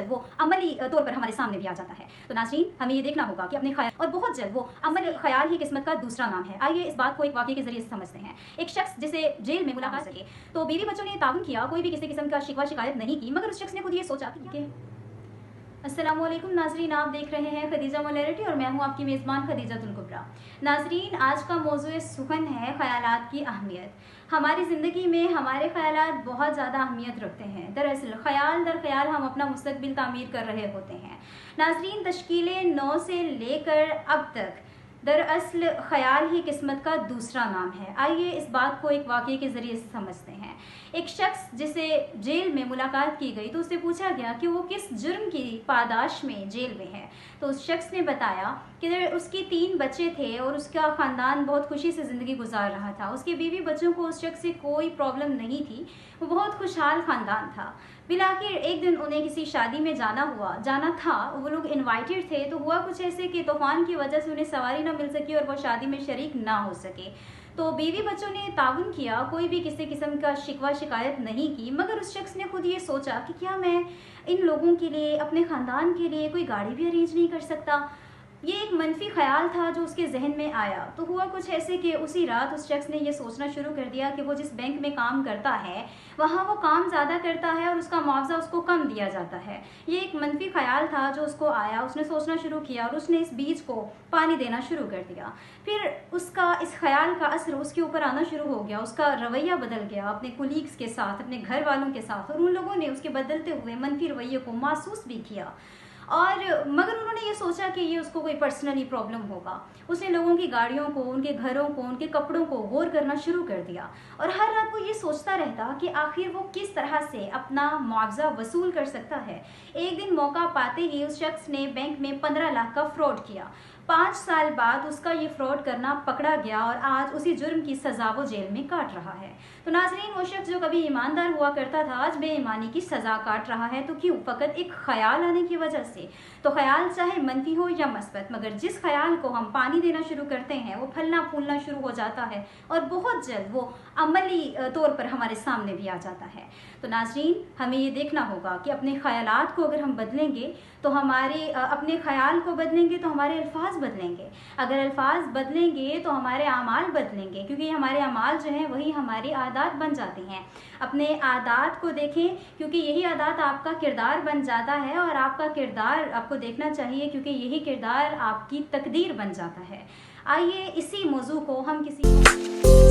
जल्द वो अमली तौर पर हमारे सामने भी आ जाता है। तो नाज़रीन, हमें ये देखना होगा कि अपने ख्याल, और बहुत जल्द वो अमली ख्याल ही किस्मत का दूसरा नाम है। आइए इस बात को एक वाक़ये के जरिए से समझते हैं। एक शख्स जिसे जेल में मुलाकात सके, तो बीवी बच्चों ने ताउन किया, कोई भी किसी किस्म का शिकवा शिकायत नहीं की, मगर उस शख्स ने खुद ये सोचा कि अस्सलामुअलैकुम नाजरीन, आप देख रहे हैं खदीजा मोलैरिटी और मैं हूं आपकी मेज़बान खदीजतुल कुबरा। नाजरीन, आज का मौज़ूए सुखन है ख़यालात की अहमियत। हमारी ज़िंदगी में हमारे ख़यालात बहुत ज़्यादा अहमियत रखते हैं। दरअसल ख़याल दर ख़याल हम अपना मुस्तक़बिल तामीर कर रहे होते हैं। नाजरीन, तश्कील नौ से लेकर अब तक दरअसल ख़याल ही किस्मत का दूसरा नाम है। आइए इस बात को एक वाक़ये के ज़रिए से समझते हैं। एक शख्स जिसे जेल में मुलाकात की गई, तो उससे पूछा गया कि वो किस जुर्म की पादाश में जेल में है। तो उस शख्स ने बताया कि उसकी 3 बच्चे थे और उसका ख़ानदान बहुत खुशी से ज़िंदगी गुजार रहा था। उसके बीवी बच्चों को उस शख्स से कोई प्रॉब्लम नहीं थी, वो बहुत खुशहाल ख़ानदान था। बिलाखिर एक दिन उन्हें किसी शादी में जाना था, वो लोग इनवाइटेड थे। तो हुआ कुछ ऐसे कि तूफ़ान की वजह से उन्हें सवारी ना मिल सकी और वो शादी में शरीक ना हो सके। तो बीवी बच्चों ने ताउन किया, कोई भी किसी किस्म का शिकवा शिकायत नहीं की, मगर उस शख्स ने खुद ये सोचा कि क्या मैं इन लोगों के लिए, अपने ख़ानदान के लिए कोई गाड़ी भी अरेंज नहीं कर सकता। ये एक मनफी ख्याल था जो उसके जहन में आया। तो हुआ कुछ ऐसे कि उसी रात उस शख्स ने ये सोचना शुरू कर दिया कि वो जिस बैंक में काम करता है वहाँ वो काम ज़्यादा करता है और उसका मुआवजा उसको कम दिया जाता है। ये एक मनफी ख्याल था जो उसको आया, उसने सोचना शुरू किया और उसने इस बीज को पानी देना शुरू कर दिया। फिर उसका इस ख्याल का असर उसके ऊपर आना शुरू हो गया, उसका रवैया बदल गया अपने कुलीग्स के साथ, अपने घर वालों के साथ, और उन लोगों ने उसके बदलते हुए मनफी रवैये को महसूस भी किया। और मगर उन्होंने ये सोचा कि ये उसको कोई पर्सनली प्रॉब्लम होगा। उसने लोगों की गाड़ियों को, उनके घरों को, उनके कपड़ों को गौर करना शुरू कर दिया और हर रात वो ये सोचता रहता कि आखिर वो किस तरह से अपना मुआवजा वसूल कर सकता है। एक दिन मौका पाते ही उस शख्स ने बैंक में 15 लाख का फ्रॉड किया। 5 साल बाद उसका ये फ्रॉड करना पकड़ा गया और आज उसी जुर्म की सज़ा वो जेल में काट रहा है। तो नाजरीन, वो शख्स जो कभी ईमानदार हुआ करता था आज बेईमानी की सज़ा काट रहा है। तो क्यों? फ़कत एक ख्याल आने की वजह से। तो ख्याल चाहे मनफी हो या मस्बत, मगर जिस ख्याल को हम पानी देना शुरू करते हैं वो फलना फूलना शुरू हो जाता है और बहुत जल्द वो अमली तौर पर हमारे सामने भी आ जाता है। तो नाजरीन, हमें ये देखना होगा कि अपने ख्यालात को अगर हम बदलेंगे तो हमारे अपने ख्याल को बदलेंगे तो हमारे अल्फाज बदलेंगे। अगर अल्फाज बदलेंगे तो हमारे आमाल बदलेंगे, क्योंकि हमारे आमाल जो हैं वही हमारी आदत बन जाती हैं। अपने आदत को देखें, क्योंकि यही आदत आपका किरदार बन जाता है और आपका किरदार आपको देखना चाहिए, क्योंकि यही किरदार आपकी तकदीर बन जाता है। आइए इसी मौजू को हम किसी